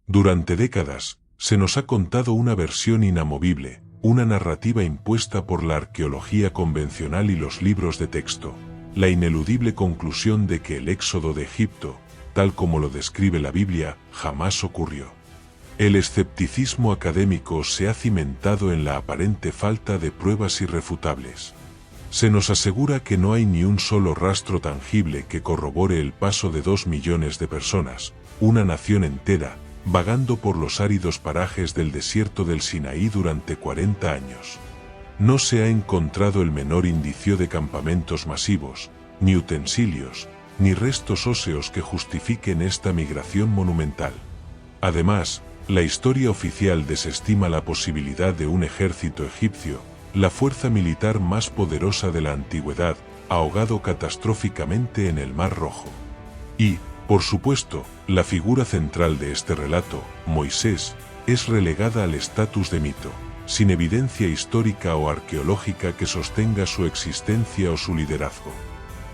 Durante décadas, se nos ha contado una versión inamovible, una narrativa impuesta por la arqueología convencional y los libros de texto, la ineludible conclusión de que el éxodo de Egipto, tal como lo describe la Biblia, jamás ocurrió. El escepticismo académico se ha cimentado en la aparente falta de pruebas irrefutables. Se nos asegura que no hay ni un solo rastro tangible que corrobore el paso de 2 millones de personas, una nación entera, vagando por los áridos parajes del desierto del Sinaí durante 40 años. No se ha encontrado el menor indicio de campamentos masivos, ni utensilios, ni restos óseos que justifiquen esta migración monumental. Además, la historia oficial desestima la posibilidad de un ejército egipcio, la fuerza militar más poderosa de la antigüedad, ahogado catastróficamente en el Mar Rojo. Y, por supuesto, la figura central de este relato, Moisés, es relegada al estatus de mito, sin evidencia histórica o arqueológica que sostenga su existencia o su liderazgo.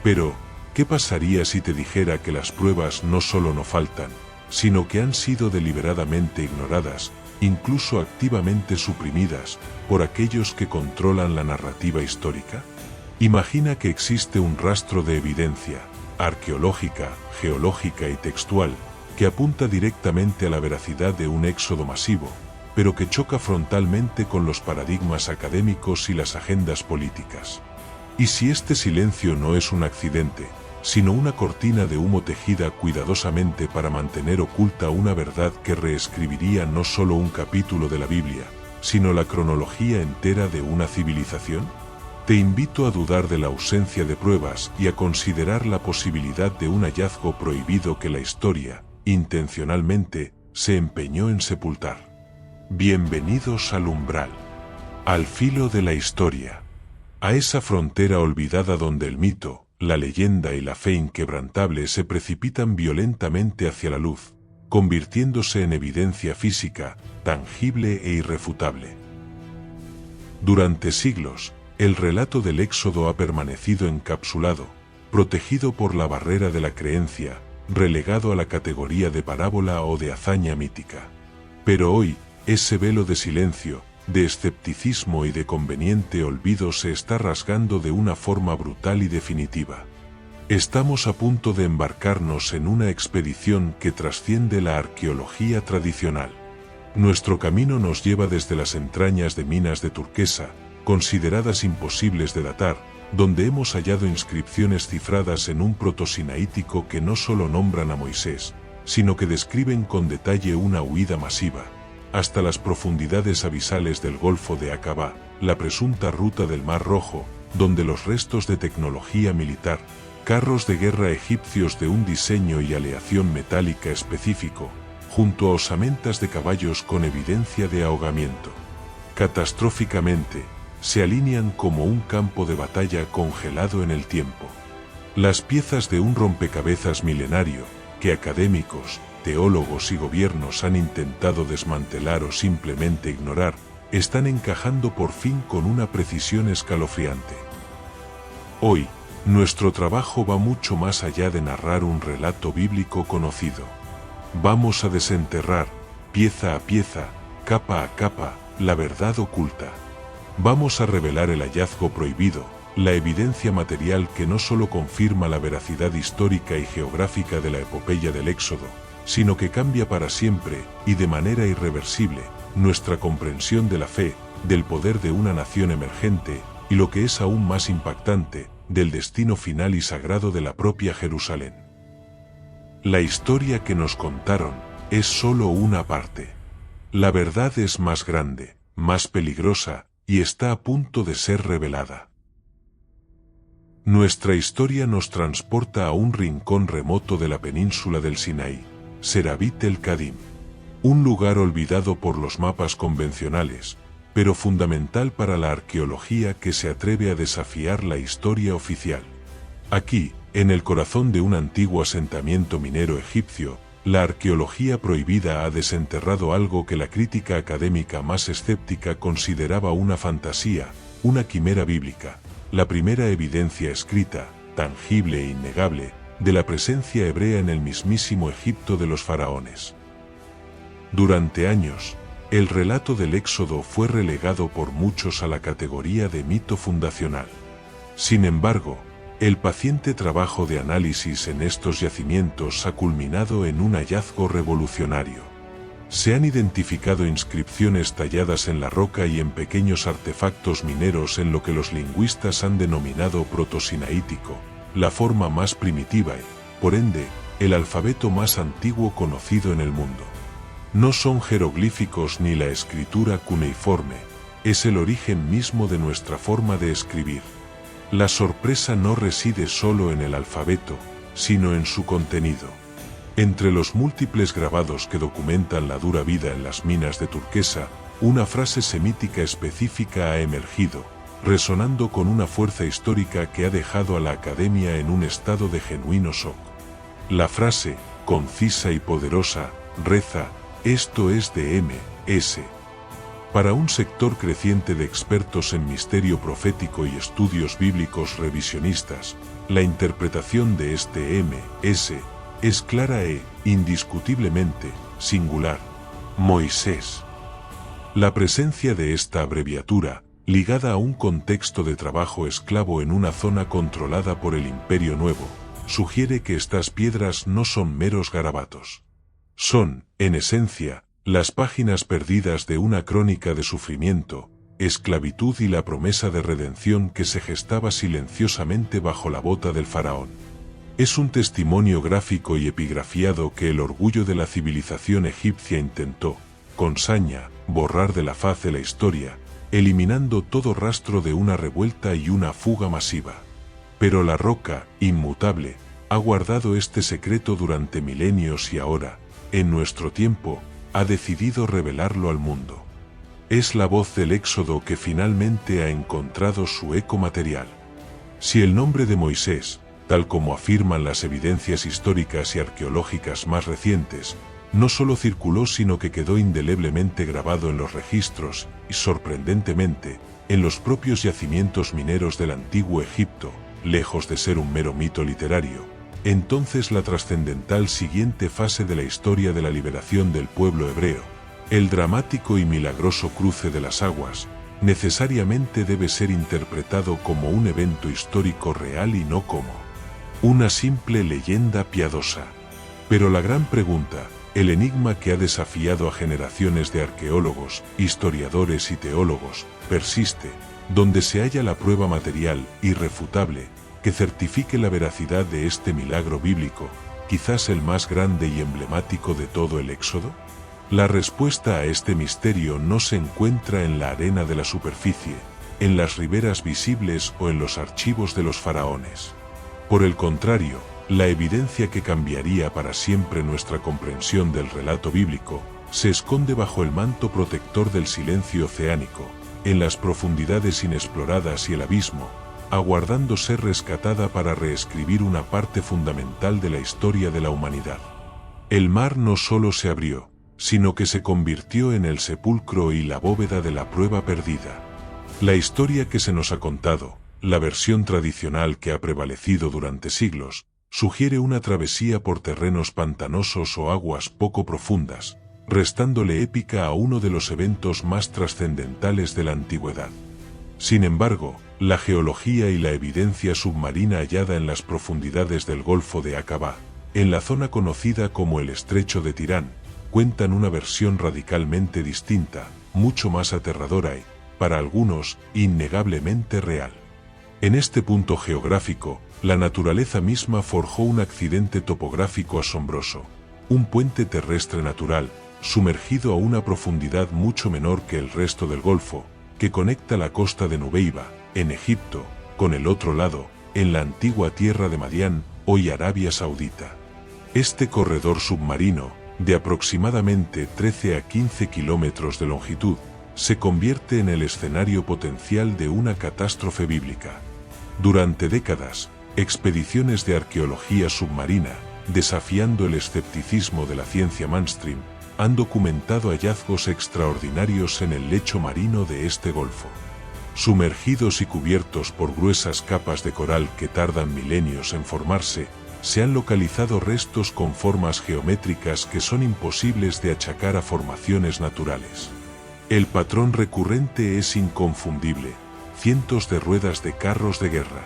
Pero, ¿qué pasaría si te dijera que las pruebas no solo no faltan, sino que han sido deliberadamente ignoradas, incluso activamente suprimidas, por aquellos que controlan la narrativa histórica? Imagina que existe un rastro de evidencia, arqueológica, geológica y textual, que apunta directamente a la veracidad de un éxodo masivo, pero que choca frontalmente con los paradigmas académicos y las agendas políticas. ¿Y si este silencio no es un accidente, sino una cortina de humo tejida cuidadosamente para mantener oculta una verdad que reescribiría no solo un capítulo de la Biblia, sino la cronología entera de una civilización? Te invito a dudar de la ausencia de pruebas y a considerar la posibilidad de un hallazgo prohibido que la historia, intencionalmente, se empeñó en sepultar. Bienvenidos al umbral, al filo de la historia, a esa frontera olvidada donde el mito, la leyenda y la fe inquebrantable se precipitan violentamente hacia la luz, convirtiéndose en evidencia física, tangible e irrefutable. Durante siglos, el relato del Éxodo ha permanecido encapsulado, protegido por la barrera de la creencia, relegado a la categoría de parábola o de hazaña mítica. Pero hoy, ese velo de silencio, de escepticismo y de conveniente olvido se está rasgando de una forma brutal y definitiva. Estamos a punto de embarcarnos en una expedición que trasciende la arqueología tradicional. Nuestro camino nos lleva desde las entrañas de minas de turquesa, consideradas imposibles de datar, donde hemos hallado inscripciones cifradas en un protosinaítico que no solo nombran a Moisés, sino que describen con detalle una huida masiva, hasta las profundidades abisales del Golfo de Aqaba, la presunta ruta del Mar Rojo, donde los restos de tecnología militar, carros de guerra egipcios de un diseño y aleación metálica específico, junto a osamentas de caballos con evidencia de ahogamiento, catastróficamente, se alinean como un campo de batalla congelado en el tiempo. Las piezas de un rompecabezas milenario, que académicos, teólogos y gobiernos han intentado desmantelar o simplemente ignorar, están encajando por fin con una precisión escalofriante. Hoy, nuestro trabajo va mucho más allá de narrar un relato bíblico conocido. Vamos a desenterrar, pieza a pieza, capa a capa, la verdad oculta. Vamos a revelar el hallazgo prohibido, la evidencia material que no solo confirma la veracidad histórica y geográfica de la epopeya del Éxodo, sino que cambia para siempre, y de manera irreversible, nuestra comprensión de la fe, del poder de una nación emergente, y lo que es aún más impactante, del destino final y sagrado de la propia Jerusalén. La historia que nos contaron es solo una parte. La verdad es más grande, más peligrosa, y está a punto de ser revelada. Nuestra historia nos transporta a un rincón remoto de la península del Sinaí, Serabit el-Kadim, un lugar olvidado por los mapas convencionales, pero fundamental para la arqueología que se atreve a desafiar la historia oficial. Aquí, en el corazón de un antiguo asentamiento minero egipcio, la arqueología prohibida ha desenterrado algo que la crítica académica más escéptica consideraba una fantasía, una quimera bíblica, la primera evidencia escrita, tangible e innegable, de la presencia hebrea en el mismísimo Egipto de los faraones. Durante años, el relato del Éxodo fue relegado por muchos a la categoría de mito fundacional. Sin embargo, el paciente trabajo de análisis en estos yacimientos ha culminado en un hallazgo revolucionario. Se han identificado inscripciones talladas en la roca y en pequeños artefactos mineros en lo que los lingüistas han denominado protosinaítico, la forma más primitiva y, por ende, el alfabeto más antiguo conocido en el mundo. No son jeroglíficos ni la escritura cuneiforme, es el origen mismo de nuestra forma de escribir. La sorpresa no reside solo en el alfabeto, sino en su contenido. Entre los múltiples grabados que documentan la dura vida en las minas de turquesa, una frase semítica específica ha emergido, resonando con una fuerza histórica que ha dejado a la academia en un estado de genuino shock. La frase, concisa y poderosa, reza: esto es de M.S. Para un sector creciente de expertos en misterio profético y estudios bíblicos revisionistas, la interpretación de este M.S. es clara e, indiscutiblemente, singular: Moisés. La presencia de esta abreviatura, ligada a un contexto de trabajo esclavo en una zona controlada por el Imperio Nuevo, sugiere que estas piedras no son meros garabatos. Son, en esencia, las páginas perdidas de una crónica de sufrimiento, esclavitud y la promesa de redención que se gestaba silenciosamente bajo la bota del faraón. Es un testimonio gráfico y epigrafiado que el orgullo de la civilización egipcia intentó, con saña, borrar de la faz de la historia, eliminando todo rastro de una revuelta y una fuga masiva. Pero la roca, inmutable, ha guardado este secreto durante milenios y ahora, en nuestro tiempo, ha decidido revelarlo al mundo. Es la voz del Éxodo que finalmente ha encontrado su eco material. Si el nombre de Moisés, tal como afirman las evidencias históricas y arqueológicas más recientes, no solo circuló sino que quedó indeleblemente grabado en los registros y, sorprendentemente, en los propios yacimientos mineros del antiguo Egipto, lejos de ser un mero mito literario, entonces la trascendental siguiente fase de la historia de la liberación del pueblo hebreo, el dramático y milagroso cruce de las aguas, necesariamente debe ser interpretado como un evento histórico real y no como una simple leyenda piadosa. Pero la gran pregunta, el enigma que ha desafiado a generaciones de arqueólogos, historiadores y teólogos, persiste, donde se halla la prueba material, irrefutable, que certifique la veracidad de este milagro bíblico, quizás el más grande y emblemático de todo el Éxodo. La respuesta a este misterio no se encuentra en la arena de la superficie, en las riberas visibles o en los archivos de los faraones. Por el contrario, la evidencia que cambiaría para siempre nuestra comprensión del relato bíblico, se esconde bajo el manto protector del silencio oceánico, en las profundidades inexploradas y el abismo, aguardando ser rescatada para reescribir una parte fundamental de la historia de la humanidad. El mar no solo se abrió, sino que se convirtió en el sepulcro y la bóveda de la prueba perdida. La historia que se nos ha contado, la versión tradicional que ha prevalecido durante siglos, sugiere una travesía por terrenos pantanosos o aguas poco profundas, restándole épica a uno de los eventos más trascendentales de la antigüedad. Sin embargo, la geología y la evidencia submarina hallada en las profundidades del Golfo de Aqaba, en la zona conocida como el Estrecho de Tirán, cuentan una versión radicalmente distinta, mucho más aterradora y, para algunos, innegablemente real. En este punto geográfico, la naturaleza misma forjó un accidente topográfico asombroso, un puente terrestre natural, sumergido a una profundidad mucho menor que el resto del Golfo, que conecta la costa de Nubeiba, en Egipto, con el otro lado, en la antigua tierra de Madián, hoy Arabia Saudita. Este corredor submarino, de aproximadamente 13 a 15 kilómetros de longitud, se convierte en el escenario potencial de una catástrofe bíblica. Durante décadas, expediciones de arqueología submarina, desafiando el escepticismo de la ciencia mainstream, han documentado hallazgos extraordinarios en el lecho marino de este golfo. Sumergidos y cubiertos por gruesas capas de coral que tardan milenios en formarse, se han localizado restos con formas geométricas que son imposibles de achacar a formaciones naturales. El patrón recurrente es inconfundible: cientos de ruedas de carros de guerra.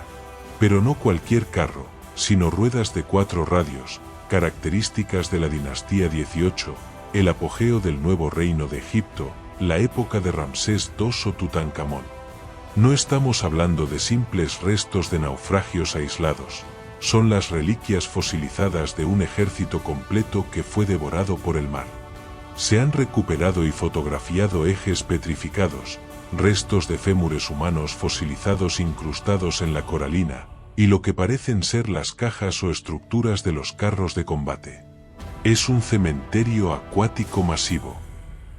Pero no cualquier carro, sino ruedas de 4 radios, características de la dinastía XVIII, el apogeo del nuevo reino de Egipto, la época de Ramsés II o Tutankamón. No estamos hablando de simples restos de naufragios aislados, son las reliquias fosilizadas de un ejército completo que fue devorado por el mar. Se han recuperado y fotografiado ejes petrificados, restos de fémures humanos fosilizados incrustados en la coralina, y lo que parecen ser las cajas o estructuras de los carros de combate. Es un cementerio acuático masivo.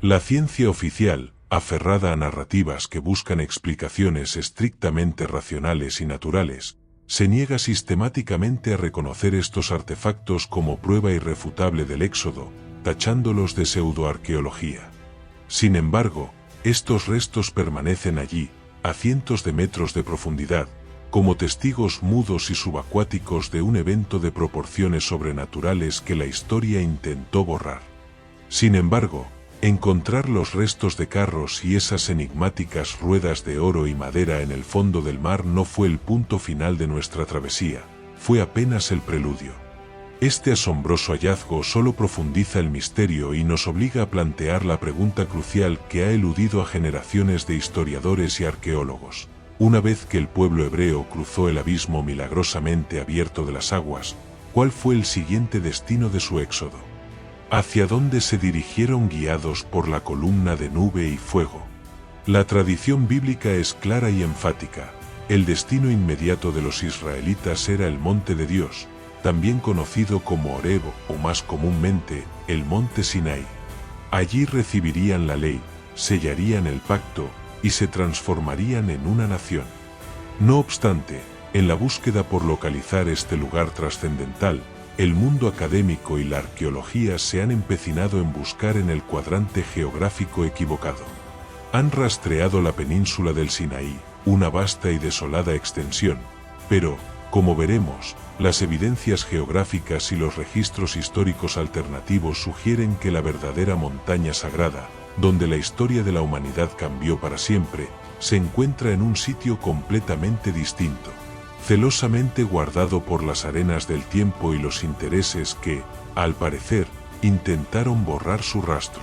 La ciencia oficial, aferrada a narrativas que buscan explicaciones estrictamente racionales y naturales, se niega sistemáticamente a reconocer estos artefactos como prueba irrefutable del éxodo, tachándolos de pseudoarqueología. Sin embargo, estos restos permanecen allí, a cientos de metros de profundidad, como testigos mudos y subacuáticos de un evento de proporciones sobrenaturales que la historia intentó borrar. Sin embargo, encontrar los restos de carros y esas enigmáticas ruedas de oro y madera en el fondo del mar no fue el punto final de nuestra travesía, fue apenas el preludio. Este asombroso hallazgo solo profundiza el misterio y nos obliga a plantear la pregunta crucial que ha eludido a generaciones de historiadores y arqueólogos. Una vez que el pueblo hebreo cruzó el abismo milagrosamente abierto de las aguas, ¿cuál fue el siguiente destino de su éxodo? ¿Hacia dónde se dirigieron guiados por la columna de nube y fuego? La tradición bíblica es clara y enfática. El destino inmediato de los israelitas era el monte de Dios, también conocido como Horeb o más comúnmente, el monte Sinaí. Allí recibirían la ley, sellarían el pacto y se transformarían en una nación. No obstante, en la búsqueda por localizar este lugar trascendental, el mundo académico y la arqueología se han empecinado en buscar en el cuadrante geográfico equivocado. Han rastreado la península del Sinaí, una vasta y desolada extensión, pero, como veremos, las evidencias geográficas y los registros históricos alternativos sugieren que la verdadera montaña sagrada, donde la historia de la humanidad cambió para siempre, se encuentra en un sitio completamente distinto, celosamente guardado por las arenas del tiempo y los intereses que, al parecer, intentaron borrar su rastro.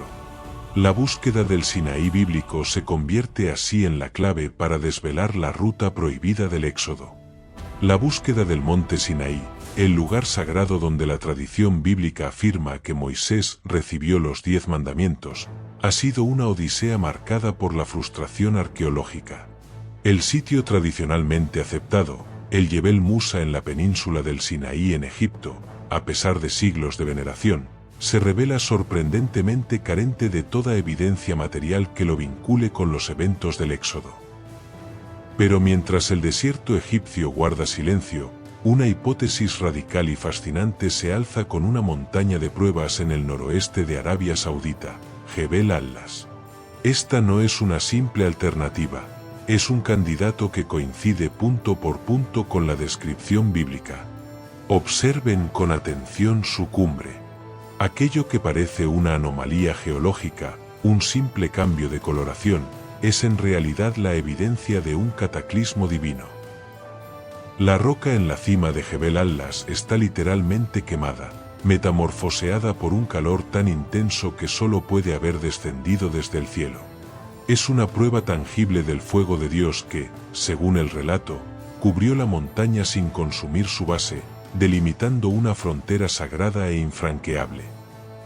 La búsqueda del Sinaí bíblico se convierte así en la clave para desvelar la ruta prohibida del Éxodo. La búsqueda del monte Sinaí, el lugar sagrado donde la tradición bíblica afirma que Moisés recibió los 10 mandamientos, ha sido una odisea marcada por la frustración arqueológica. El sitio tradicionalmente aceptado, el Jebel Musa en la península del Sinaí en Egipto, a pesar de siglos de veneración, se revela sorprendentemente carente de toda evidencia material que lo vincule con los eventos del Éxodo. Pero mientras el desierto egipcio guarda silencio, una hipótesis radical y fascinante se alza con una montaña de pruebas en el noroeste de Arabia Saudita, Jebel Atlas. Esta no es una simple alternativa, es un candidato que coincide punto por punto con la descripción bíblica. Observen con atención su cumbre. Aquello que parece una anomalía geológica, un simple cambio de coloración, es en realidad la evidencia de un cataclismo divino. La roca en la cima de Jebel Atlas está literalmente quemada, metamorfoseada por un calor tan intenso que solo puede haber descendido desde el cielo. Es una prueba tangible del fuego de Dios que, según el relato, cubrió la montaña sin consumir su base, delimitando una frontera sagrada e infranqueable.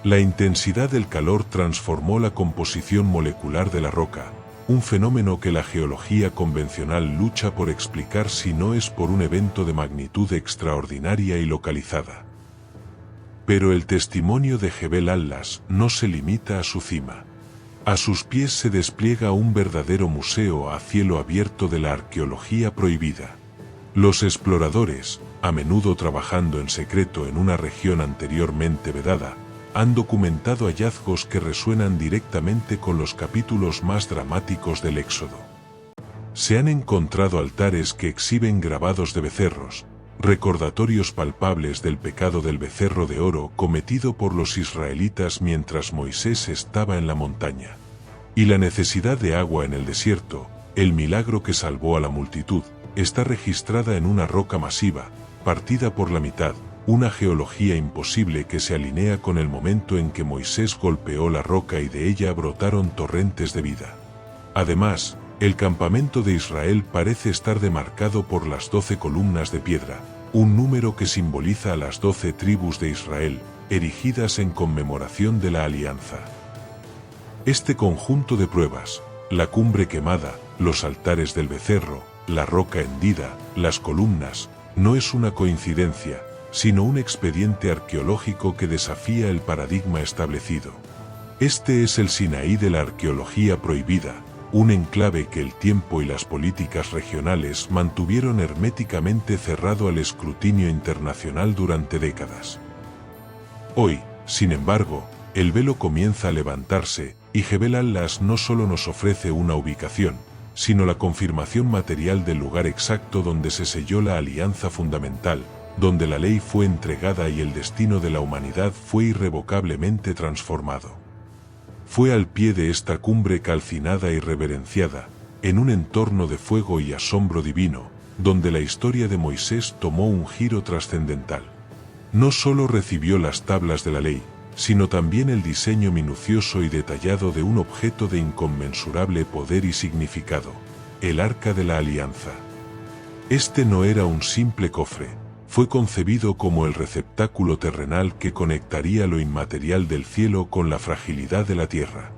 La intensidad del calor transformó la composición molecular de la roca, un fenómeno que la geología convencional lucha por explicar si no es por un evento de magnitud extraordinaria y localizada. Pero el testimonio de Jebel Atlas no se limita a su cima. A sus pies se despliega un verdadero museo a cielo abierto de la arqueología prohibida. Los exploradores, a menudo trabajando en secreto en una región anteriormente vedada, han documentado hallazgos que resuenan directamente con los capítulos más dramáticos del Éxodo. Se han encontrado altares que exhiben grabados de becerros, recordatorios palpables del pecado del becerro de oro cometido por los israelitas mientras Moisés estaba en la montaña. Y la necesidad de agua en el desierto, el milagro que salvó a la multitud, está registrada en una roca masiva, partida por la mitad, una geología imposible que se alinea con el momento en que Moisés golpeó la roca y de ella brotaron torrentes de vida. Además, el campamento de Israel parece estar demarcado por las 12 columnas de piedra, un número que simboliza a las 12 tribus de Israel, erigidas en conmemoración de la alianza. Este conjunto de pruebas, la cumbre quemada, los altares del becerro, la roca hendida, las columnas, no es una coincidencia, sino un expediente arqueológico que desafía el paradigma establecido. Este es el Sinaí de la arqueología prohibida, un enclave que el tiempo y las políticas regionales mantuvieron herméticamente cerrado al escrutinio internacional durante décadas. Hoy, sin embargo, el velo comienza a levantarse, y Jebel al-Las no solo nos ofrece una ubicación, sino la confirmación material del lugar exacto donde se selló la alianza fundamental, donde la ley fue entregada y el destino de la humanidad fue irrevocablemente transformado. Fue al pie de esta cumbre calcinada y reverenciada, en un entorno de fuego y asombro divino, donde la historia de Moisés tomó un giro trascendental. No solo recibió las tablas de la ley, sino también el diseño minucioso y detallado de un objeto de inconmensurable poder y significado, el Arca de la Alianza. Este no era un simple cofre, fue concebido como el receptáculo terrenal que conectaría lo inmaterial del cielo con la fragilidad de la tierra.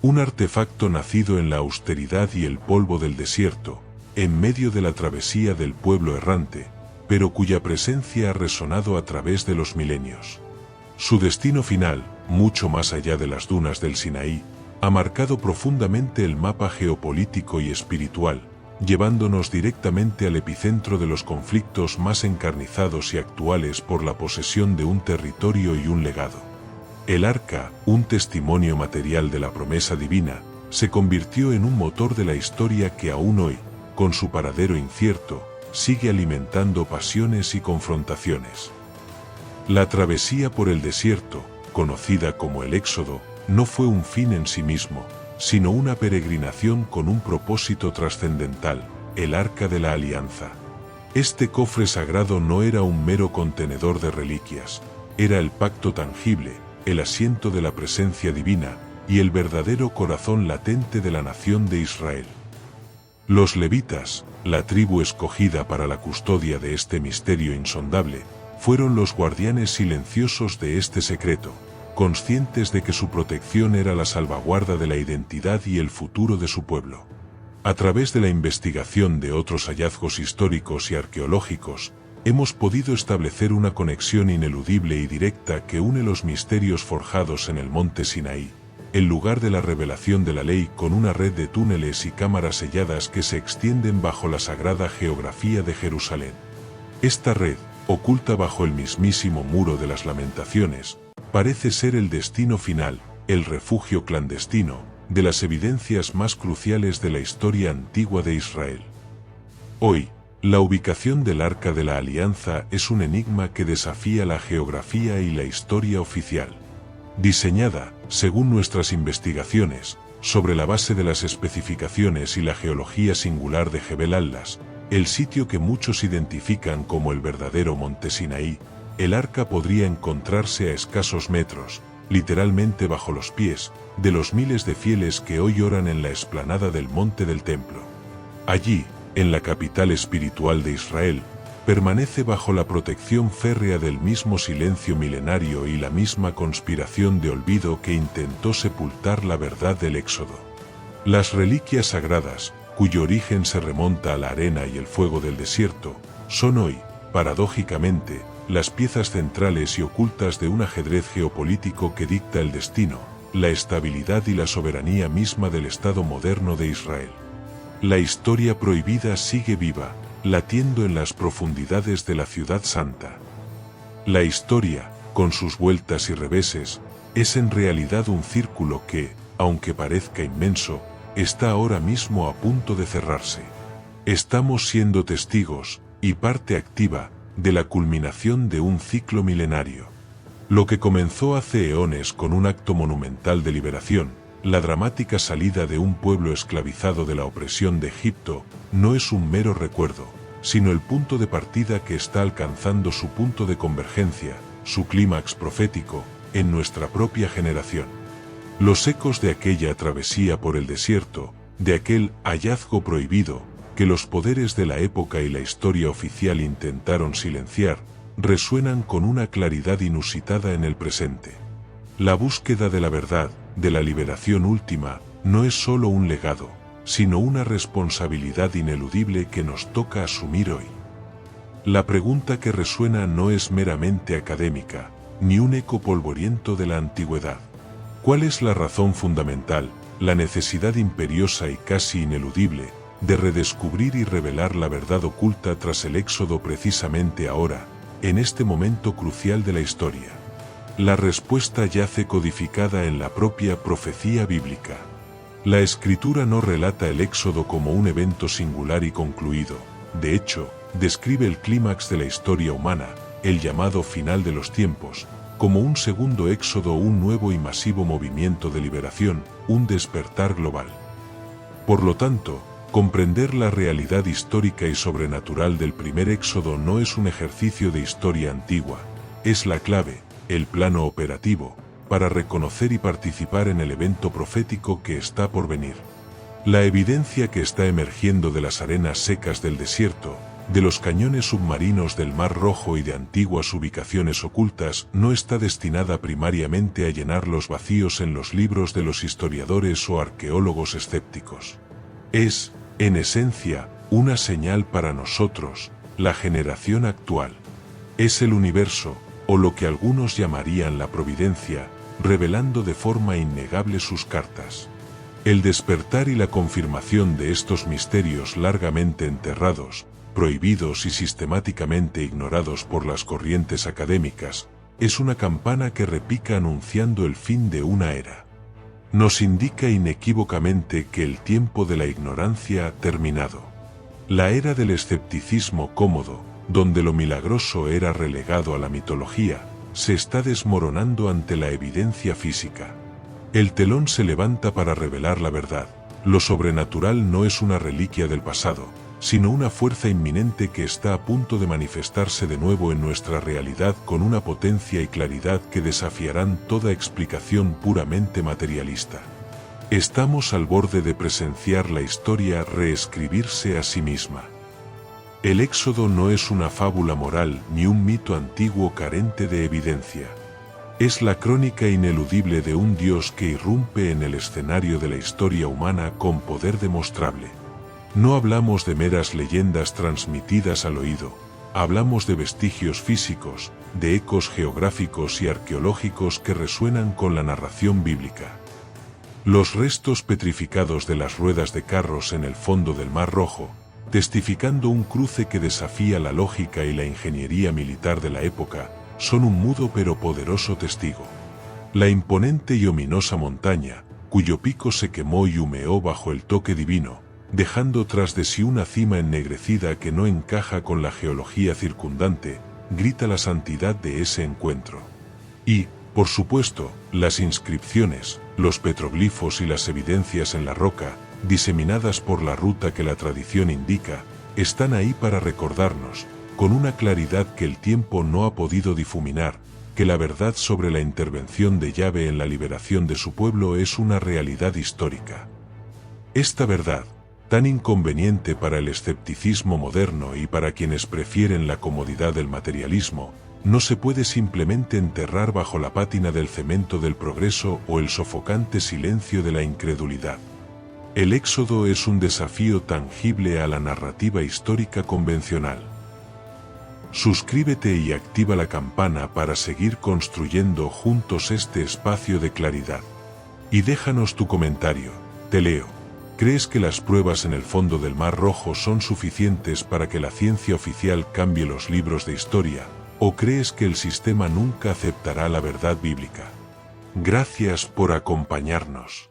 Un artefacto nacido en la austeridad y el polvo del desierto, en medio de la travesía del pueblo errante, pero cuya presencia ha resonado a través de los milenios. Su destino final, mucho más allá de las dunas del Sinaí, ha marcado profundamente el mapa geopolítico y espiritual, llevándonos directamente al epicentro de los conflictos más encarnizados y actuales por la posesión de un territorio y un legado. El arca, un testimonio material de la promesa divina, se convirtió en un motor de la historia que aún hoy, con su paradero incierto, sigue alimentando pasiones y confrontaciones. La travesía por el desierto, conocida como el Éxodo, no fue un fin en sí mismo, sino una peregrinación con un propósito trascendental, el Arca de la Alianza. Este cofre sagrado no era un mero contenedor de reliquias, era el pacto tangible, el asiento de la presencia divina, y el verdadero corazón latente de la nación de Israel. Los levitas, la tribu escogida para la custodia de este misterio insondable, fueron los guardianes silenciosos de este secreto, conscientes de que su protección era la salvaguarda de la identidad y el futuro de su pueblo. A través de la investigación de otros hallazgos históricos y arqueológicos, hemos podido establecer una conexión ineludible y directa que une los misterios forjados en el monte Sinaí, el lugar de la revelación de la ley, con una red de túneles y cámaras selladas que se extienden bajo la sagrada geografía de Jerusalén. Esta red, oculta bajo el mismísimo muro de las lamentaciones, parece ser el destino final, el refugio clandestino, de las evidencias más cruciales de la historia antigua de Israel. Hoy, la ubicación del Arca de la Alianza es un enigma que desafía la geografía y la historia oficial. Diseñada, según nuestras investigaciones, sobre la base de las especificaciones y la geología singular de Jebel al-Las, el sitio que muchos identifican como el verdadero monte Sinaí, el arca podría encontrarse a escasos metros, literalmente bajo los pies, de los miles de fieles que hoy oran en la explanada del monte del templo. Allí, en la capital espiritual de Israel, permanece bajo la protección férrea del mismo silencio milenario y la misma conspiración de olvido que intentó sepultar la verdad del Éxodo. Las reliquias sagradas, cuyo origen se remonta a la arena y el fuego del desierto, son hoy, paradójicamente, las piezas centrales y ocultas de un ajedrez geopolítico que dicta el destino, la estabilidad y la soberanía misma del Estado moderno de Israel. La historia prohibida sigue viva, latiendo en las profundidades de la ciudad santa. La historia, con sus vueltas y reveses, es en realidad un círculo que, aunque parezca inmenso, está ahora mismo a punto de cerrarse. Estamos siendo testigos, y parte activa, de la culminación de un ciclo milenario. Lo que comenzó hace eones con un acto monumental de liberación, la dramática salida de un pueblo esclavizado de la opresión de Egipto, no es un mero recuerdo, sino el punto de partida que está alcanzando su punto de convergencia, su clímax profético, en nuestra propia generación. Los ecos de aquella travesía por el desierto, de aquel hallazgo prohibido, que los poderes de la época y la historia oficial intentaron silenciar, resuenan con una claridad inusitada en el presente. La búsqueda de la verdad, de la liberación última, no es solo un legado, sino una responsabilidad ineludible que nos toca asumir hoy. La pregunta que resuena no es meramente académica, ni un eco polvoriento de la antigüedad. ¿Cuál es la razón fundamental, la necesidad imperiosa y casi ineludible, de redescubrir y revelar la verdad oculta tras el éxodo precisamente ahora, en este momento crucial de la historia? La respuesta yace codificada en la propia profecía bíblica. La Escritura no relata el éxodo como un evento singular y concluido, de hecho, describe el clímax de la historia humana, el llamado final de los tiempos, como un segundo éxodo, un nuevo y masivo movimiento de liberación, un despertar global. Por lo tanto, comprender la realidad histórica y sobrenatural del primer éxodo no es un ejercicio de historia antigua, es la clave, el plano operativo, para reconocer y participar en el evento profético que está por venir. La evidencia que está emergiendo de las arenas secas del desierto, de los cañones submarinos del Mar Rojo y de antiguas ubicaciones ocultas, no está destinada primariamente a llenar los vacíos en los libros de los historiadores o arqueólogos escépticos. Es, en esencia, una señal para nosotros, la generación actual. Es el universo, o lo que algunos llamarían la providencia, revelando de forma innegable sus cartas. El despertar y la confirmación de estos misterios largamente enterrados, prohibidos y sistemáticamente ignorados por las corrientes académicas, es una campana que repica anunciando el fin de una era. Nos indica inequívocamente que el tiempo de la ignorancia ha terminado. La era del escepticismo cómodo, donde lo milagroso era relegado a la mitología, se está desmoronando ante la evidencia física. El telón se levanta para revelar la verdad. Lo sobrenatural no es una reliquia del pasado, sino una fuerza inminente que está a punto de manifestarse de nuevo en nuestra realidad con una potencia y claridad que desafiarán toda explicación puramente materialista. Estamos al borde de presenciar la historia reescribirse a sí misma. El éxodo no es una fábula moral ni un mito antiguo carente de evidencia. Es la crónica ineludible de un Dios que irrumpe en el escenario de la historia humana con poder demostrable. No hablamos de meras leyendas transmitidas al oído, hablamos de vestigios físicos, de ecos geográficos y arqueológicos que resuenan con la narración bíblica. Los restos petrificados de las ruedas de carros en el fondo del Mar Rojo, testificando un cruce que desafía la lógica y la ingeniería militar de la época, son un mudo pero poderoso testigo. La imponente y ominosa montaña, cuyo pico se quemó y humeó bajo el toque divino, dejando tras de sí una cima ennegrecida que no encaja con la geología circundante, grita la santidad de ese encuentro. Y, por supuesto, las inscripciones, los petroglifos y las evidencias en la roca, diseminadas por la ruta que la tradición indica, están ahí para recordarnos, con una claridad que el tiempo no ha podido difuminar, que la verdad sobre la intervención de Yahvé en la liberación de su pueblo es una realidad histórica. Esta verdad, tan inconveniente para el escepticismo moderno y para quienes prefieren la comodidad del materialismo, no se puede simplemente enterrar bajo la pátina del cemento del progreso o el sofocante silencio de la incredulidad. El éxodo es un desafío tangible a la narrativa histórica convencional. Suscríbete y activa la campana para seguir construyendo juntos este espacio de claridad. Y déjanos tu comentario, te leo. ¿Crees que las pruebas en el fondo del Mar Rojo son suficientes para que la ciencia oficial cambie los libros de historia, o crees que el sistema nunca aceptará la verdad bíblica? Gracias por acompañarnos.